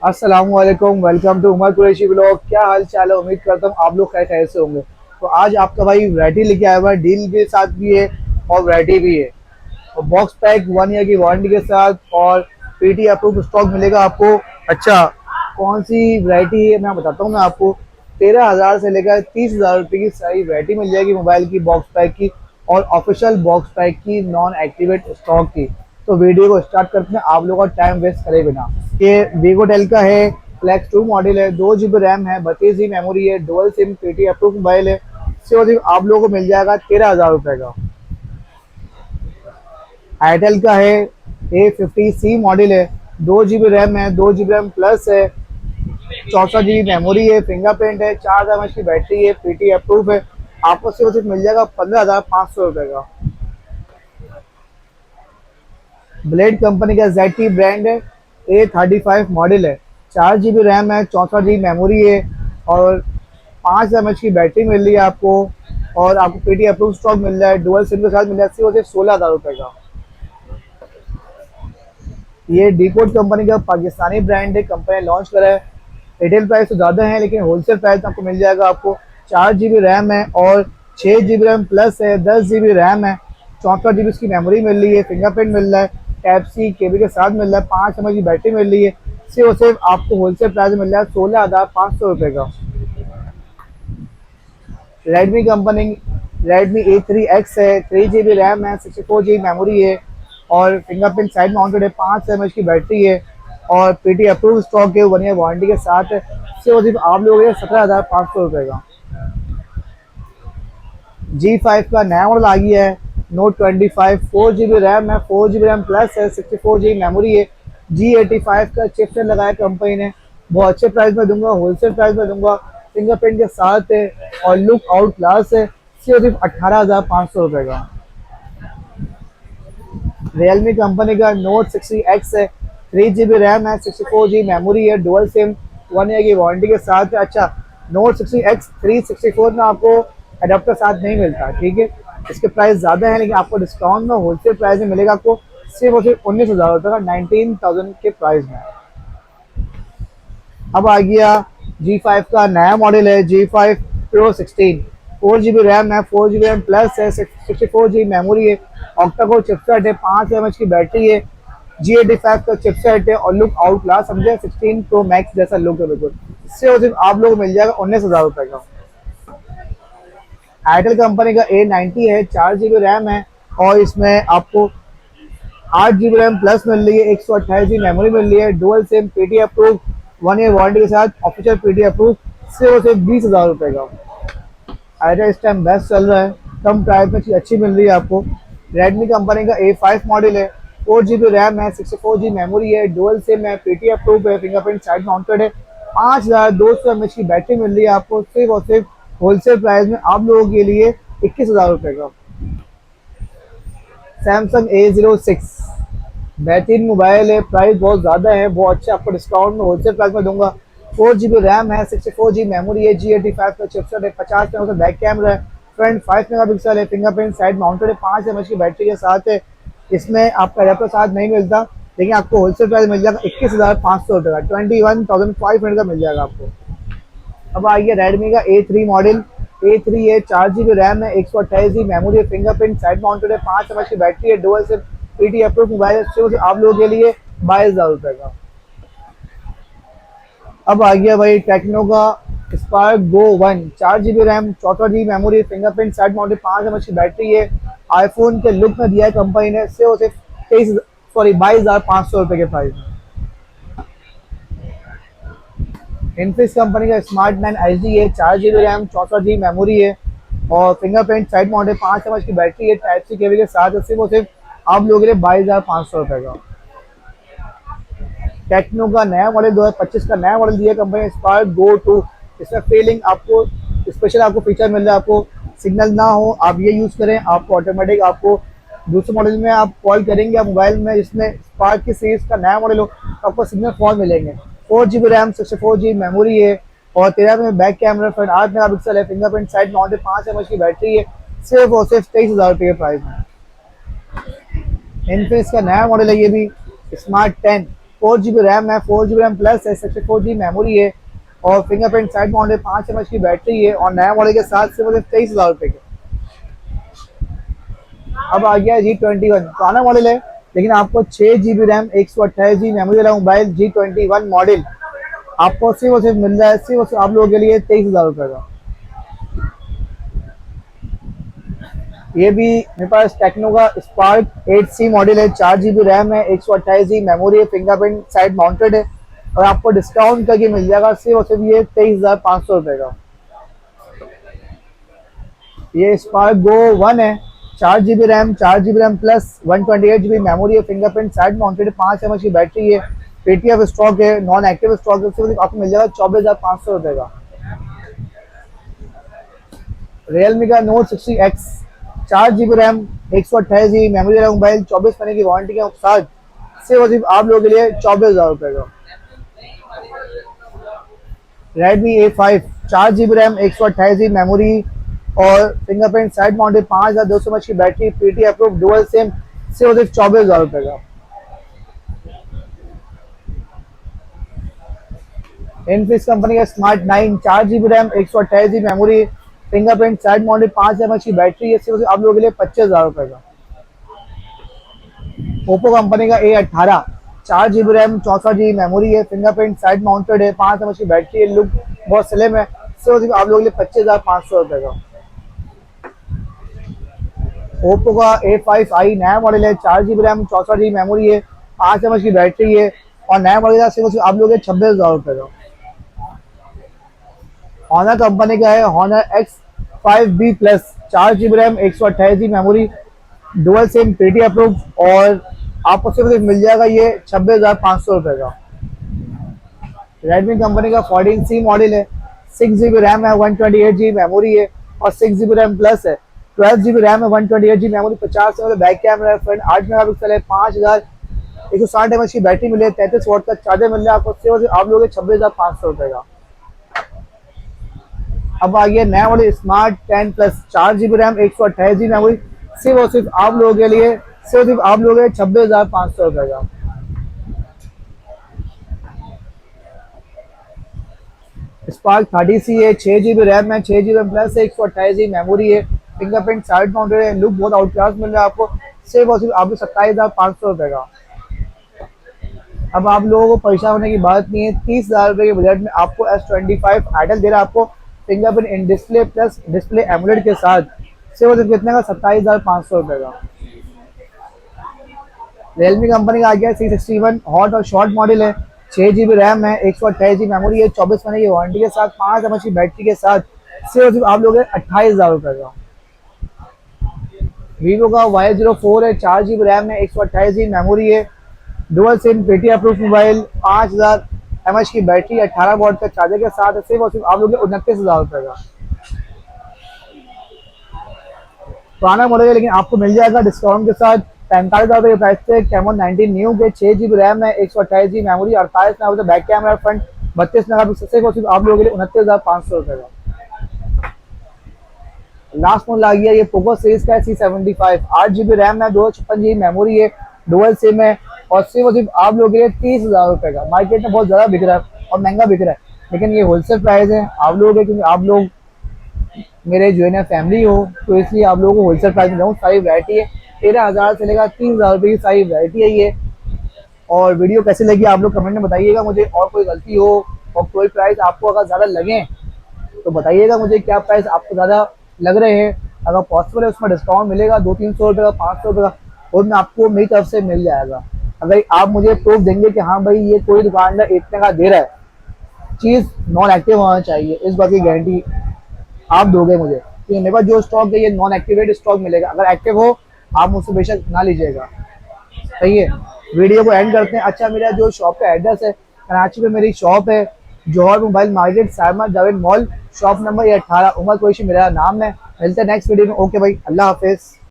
अस्सलामुअलैकुम, welcome to Umar Qureshi blog. क्या हाल चाल है? उम्मीद करता हूँ आप लोग खैर खैर से होंगे। तो आज आपका भाई वैरायटी लेके आया हुआ है, डील के साथ भी है और वैरायटी भी है। और बॉक्स पैक 1 ईयर की वारंटी के साथ और पीटी अप्रूव स्टॉक मिलेगा आपको। अच्छा, कौन सी वैरायटी है मैं बताता हूँ। मैं आपको 13,000 से लेकर 30,000 रुपये की सारी वैरायटी मिल जाएगी मोबाइल की बॉक्स पैक की और ऑफिशियल बॉक्स पैक की नॉन एक्टिवेट स्टॉक की। तो वीडियो को स्टार्ट करते हैं आप लोगों का टाइम वेस्ट करे बिना। ये वीवो टेल का है, फ्लैक्स 2 मॉडल है, 2 GB रैम है, 32 GB मेमोरी है, dual SIM PT approve mobile है। सिर्फ और सिर्फ आप लोगों को मिल जाएगा 13,000 रुपये का। आईटेल का है, A50C मॉडल है, 2 GB रैम है, 2 GB रैम प्लस है, 64 GB मेमोरी है, फिंगरप्रिंट है, 4000 mAh की बैटरी है, पीटी अप्रूव है। आपको सिर्फ और सिर्फ मिल जाएगा 15,500 रुपये का। ब्लेड कंपनी का ZT ब्रांड है, A35 मॉडल है, 4 GB रैम है, 64 GB मेमोरी है और 5000 mAh की बैटरी मिल रही है आपको। और आपको पीटी अप्रूव स्टॉक मिल रहा है, डुअल सिम के साथ मिल रहा है सिर्फ 16,000 रुपये का। ये डीकोड कंपनी का पाकिस्तानी ब्रांड है, कंपनी ने लॉन्च करा है। रिटेल प्राइस तो ज़्यादा है लेकिन होलसेल प्राइस आपको मिल जाएगा। आपको 4 GB रैम है और 6 GB रैम प्लस है, 10 GB रैम है, 64 GB की मेमोरी मिल रही है, फिंगरप्रिंट मिल रहा है, टाइप सी केबल के साथ मिल रहा है, 5 mAh की बैटरी मिल रही है। सिर्फ और सिर्फ आपको होलसेल प्राइस मिल रहा है 16,500 रुपये का। रेडमी कंपनी रेडमी A3X है, 3 GB रैम है, 64 GB मेमोरी है और फिंगरप्रिंट साइड माउंटेड है, 5 mAh की बैटरी है और पीटी अप्रूव स्टॉक है, 1 ईयर वारंटी के साथ है। सिर्फ आप लोग 17,500 रुपये का। G5 का नया मॉडल आ गया है, Note 25, 4 GB रैम है, 4 GB रैम प्लस है, 64 GB मेमोरी है। G85 का चिपसेट लगाया कंपनी ने, बहुत अच्छे प्राइस में दूंगा, होलसेल प्राइस में दूंगा, फिंगरप्रिंट के साथ है और लुक आउट क्लास है। सिर्फ 18,500 रुपये का। रियलमी कंपनी का Note 60X है, 3 GB रैम है, 64 GB मेमोरी है, डुअल सिम, 1 ईयर की वारंटी के साथ है। अच्छा, Note 60X 364 में आपको अडेप्टर साथ नहीं मिलता, ठीक है। इसके प्राइस ज़्यादा है लेकिन आपको डिस्काउंट में होलसेल प्राइस में मिलेगा आपको सिर्फ और सिर्फ 19,000 रुपये का, 19,000 के प्राइस में। अब आ गया G5 का नया मॉडल है, G5 Pro 16, 4 GB रैम है, 4 GB रैम प्लस है, 64 GB मेमोरी है, ऑक्टा कोर चिपसेट है, 5 mAh की बैटरी है, G85 का चिपसेट है और लुक आउट क्लास समझे 16 Pro Max जैसा लुक है बिल्कुल। इससे और सिर्फ आप लोग मिल जाएगा 19,000 रुपये का। आईटेल कंपनी का A90 है, 4 GB रैम है और इसमें आपको 8 GB रैम प्लस मिल रही है, 128 GB मेमोरी मिल रही है, dual SIM PT approve, 1 year warranty के साथ ऑफिशियल पीटी अप्रूव। सिर्फ 20,000 रुपये का। आईटेल इस टाइम बेस्ट चल रहा है, कम प्राइस में चीज़ अच्छी मिल रही है आपको। रेडमी कंपनी का A5 मॉडल है, 4 GB रैम है, 64 GB मेमोरी है, डुअल सिम है, पीटी अप्रूव है, फिंगरप्रिंट साइड माउंटेड है, 5,200 mAh की बैटरी मिल रही है आपको। सिर्फ और सिर्फ होलसेल प्राइस में आप लोगों के लिए 21,000 रुपये का। सैमसंग A06 बेहतरीन मोबाइल है, प्राइस बहुत ज़्यादा है, बहुत अच्छा आपको डिस्काउंट में होलसेल प्राइस में दूंगा। 4 GB रैम है, 64 GB मेमोरी है, G85 का चिपसेट है, 50 का बैक कैमरा है, फ्रंट 5 मेगापिक्सल है, फिंगरप्रिंट साइड माउंटेड है, 5 mAh की बैटरी के साथ है। इसमें आपका अडेप्टर साथ नहीं मिलता लेकिन आपको होलसेल प्राइस मिल जाएगा 21,500 रुपये का, 21,500 का मिल जाएगा आपको। अब आ गया रेडमी का A3 मॉडल, A3 है, 4 GB रैम है, 128 GB मेमोरी है, फिंगरप्रिंट साइड माउंटेड है, 5 mAh की बैटरी है, dual SIM PT approve mobile है। सिर्फ आप लोगों के लिए 22,000 रुपये का। अब आ गया भाई टेक्नो का Spark Go 1, 4 GB RAM, 64 GB memory, fingerprint side mounted, 5 mAh की बैटरी है, आईफोन के लुक में दिया है कंपनी ने। सिर्फ 22,500 रुपये के प्राइस में। इन्फिक्स कंपनी का स्मार्ट 9 एच है, 4 GB रैम, 64 GB मेमोरी है और फिंगरप्रिंट साइड माउंटेड, 5 mAh की बैटरी है, टाइप सी केबल के साथ। सिर्फ और सिर्फ आप लोगों के लिए 22,500 रुपये का। टेक्नो का नया मॉडल 2025 का नया मॉडल दिया कंपनी स्पार्क गो 2। इसमें फीलिंग आपको स्पेशल आपको फीचर मिल रहा है। आपको सिग्नल ना हो आप ये यूज़ करें, आपको ऑटोमेटिक आपको दूसरे मॉडल में आप कॉल करेंगे आप मोबाइल में जिसमें स्पार्क की सीरीज का नया मॉडल हो तो आपको सिग्नल फ़ौन मिलेंगे। 4 GB रैम, 64 GB मेमोरी है और 13 में बैक कैमरा, फ्रंट 8 मेगापिक्सल है, फिंगरप्रिंट साइड माउंटेड, 5 mAh की बैटरी है। सिर्फ और सिर्फ 23,000 रुपये के प्राइस में। इन्फिनिक्स का नया मॉडल है ये भी, स्मार्ट 10, 4 GB रैम है, 4 GB रैम प्लस है, 64 GB मेमोरी है और फिंगरप्रिंट साइड माउंट है, 5 mAh की बैटरी है और नया मॉडल के साथ सिर्फ 23,000 रुपये के। अब आ गया G21, पुराना मॉडल है लेकिन आपको 6 GB रैम 128 GB मेमोरी वाला मोबाइल G21 मॉडल आपको सिर्फ और सिर्फ मिल रहा है सिर्फ और सिर्फ आप लोगों के लिए 23,000 रुपये का। ये भी मेरे पास टेक्नो का स्पार्क 8C मॉडल है, 4 GB रैम है, 128 GB मेमोरी है, फिंगरप्रिंट साइड माउंटेड है और आपको डिस्काउंट करके मिल जाएगा सिर्फ और सिर्फ ये 23,500 रुपये का। ये स्पार्क गो 1 है, 4 GB RAM, 4 GB RAM plus 128 GB memory है, फिंगरप्रिंट साइड माउंटेड है, 5 mAh की बैटरी है, पेटीएफ स्टॉक है, नॉन एक्टिव स्टॉक है, सिर्फ आपको मिल जाएगा 24,500 रुपये का। रियलमी का note 60X, 4 GB RAM, 128 GB memory वाला मोबाइल, 24 महीने की वारंटी के साथ सिर्फ और सिर्फ आप लोगों के लिए 24,000 रुपये का। Redmi A5, 4 GB RAM, 128 GB memory और फिंगरप्रिंट साइड माउंटेड, 5,200 mAh की battery, PT approve, dual SIM, सिर्फ और सिर्फ 24,000 रुपये का। इनफिनिक्स कंपनी का smart 9, 4 GB RAM, 128 GB memory, fingerprint side mounted, 5 mAh की बैटरी है, सिर्फ आप लोगों के लिए 25,000 रुपये का। ओप्पो कंपनी का A18, 4 GB RAM, 64 GB memory है, फिंगरप्रिंट साइड माउंटेड है, 5 mAh की बैटरी है, लुक बहुत स्लिम है, सिर्फ आप लोगों के लिए 25,500 रुपये का। ओप्पो का A5i नया मॉडल है, 4 GB रैम, 64 GB मेमोरी है, 5 mAh की बैटरी है और नया मॉडल का सिर्फ आप लोगों के 26,000 रुपये का। Honor कंपनी का है Honor X5B plus, 4 GB RAM, 128 GB memory, dual SIM, PT approve और आपको सिर्फ मिल जाएगा ये 26,500 रुपये का। रेडमी कंपनी का 14C मॉडल है, 6 GB रैम है, 128 GB मेमोरी है और 6 GB रैम प्लस है, 12 GB रैम है, 128 GB memory, 50 MP back camera है, फ्रंट 8 मेगापिक्सल है, 5,160 mAh की बैटरी मिले, 33 वाट का चार्जर मिल रहा है आपको सिर्फ आप लोग 26,500 रुपये का। अब आ गया नया model smart 10 plus, 4 GB RAM, 128 GB memory, सिर्फ और सिर्फ आप लोगों के लिए 26,500 रुपये का। स्पार्क 30C है, 6 GB रैम है, 6 GB रैम प्लस है, 128 GB मेमोरी है, फिंगरप्रिंट साइड माउंटेड है, लुक बहुत आउटक्लास मिल रहा है आपको सिर्फ और सिर्फ आपको 27,500 रुपये का। अब आप लोगों को परेशान होने की बात नहीं है, 30,000 रुपये के बजट में आपको S25 आइडल दे रहा है आपको fingerprint in display plus display emulate के साथ सिर्फ और कितने का 27,500 रुपये का। रियलमी कंपनी का आ गया C61 हॉट और शॉर्ट मॉडल है, 6 GB रैम है, 128 GB मेमोरी है, 24 महीने की वारंटी के साथ, 5 mAh की बैटरी के साथ सिर्फ और सिर्फ आप लोग 28,000 रुपये का। वीवो का Y04 है, 4 GB रैम है, 128 GB मेमोरी है, डुअल सिम, पेटी अप्रूव मोबाइल, 5,000 mAh की बैटरी, 18 वाट का चार्जर के साथ सिर्फ और सिर्फ आप लोग 29,000 रुपये का। पुराना मॉडल है लेकिन आपको मिल जाएगा डिस्काउंट के साथ 45,000 रुपये के प्राइस पे। कैमोन 19 न्यू के 6 GB रैम है, 128 GB memory, 48 megapixel back camera, front 32 megapixel, सिर्फ और सिर्फ आप लोगों के लिए 29,500 रुपये का। लास्ट मॉडल आ गया ये पोको सीरीज का है C75, 8 GB रैम है, 256 GB मेमोरी है, डुअल सिम है और सिर्फ आप लोगों के लिए 30,000 रुपये का। मार्केट में बहुत ज़्यादा बिक रहा है और महंगा बिक रहा है लेकिन ये होलसेल प्राइस है आप लोगों के, क्योंकि आप लोग मेरे जो है ना फैमिली हो तो इसलिए आप लोगों को होलसेल प्राइस में दूँ। सारी वैरायटी है 13,000 से लेकर 30,000 रुपये की सारी वैरायटी है ये। और वीडियो कैसी लगी आप लोग कमेंट में बताइएगा मुझे, और कोई गलती हो और कोई प्राइस आपको अगर ज़्यादा लगे तो बताइएगा मुझे, क्या प्राइस आपको ज़्यादा लग रहे हैं। अगर पॉसिबल है उसमें डिस्काउंट मिलेगा 200-300 रुपये का, 500 रुपये का, और मैं आपको मेरी तरफ से मिल जाएगा। अगर आप मुझे प्रूफ देंगे कि हाँ भाई ये कोई दुकानदार इतने का दे रहा है, चीज़ नॉन एक्टिव होना चाहिए, इस बात की गारंटी आप दोगे मुझे, क्योंकि मेरे पास जो स्टॉक है ये नॉन एक्टिवेट स्टॉक मिलेगा। अगर एक्टिव हो आप मुझसे बेशक ना लीजिएगा, सही है। वीडियो को एंड करते हैं। अच्छा, मेरा जो शॉप का एड्रेस है, कराची में मेरी शॉप है, Jauhar mobile market, Saima Javed mall, shop number 18, Umar Qureshi मेरा नाम है। मिलते हैं नेक्स्ट वीडियो में। ओके भाई, अल्लाह हाफिज़।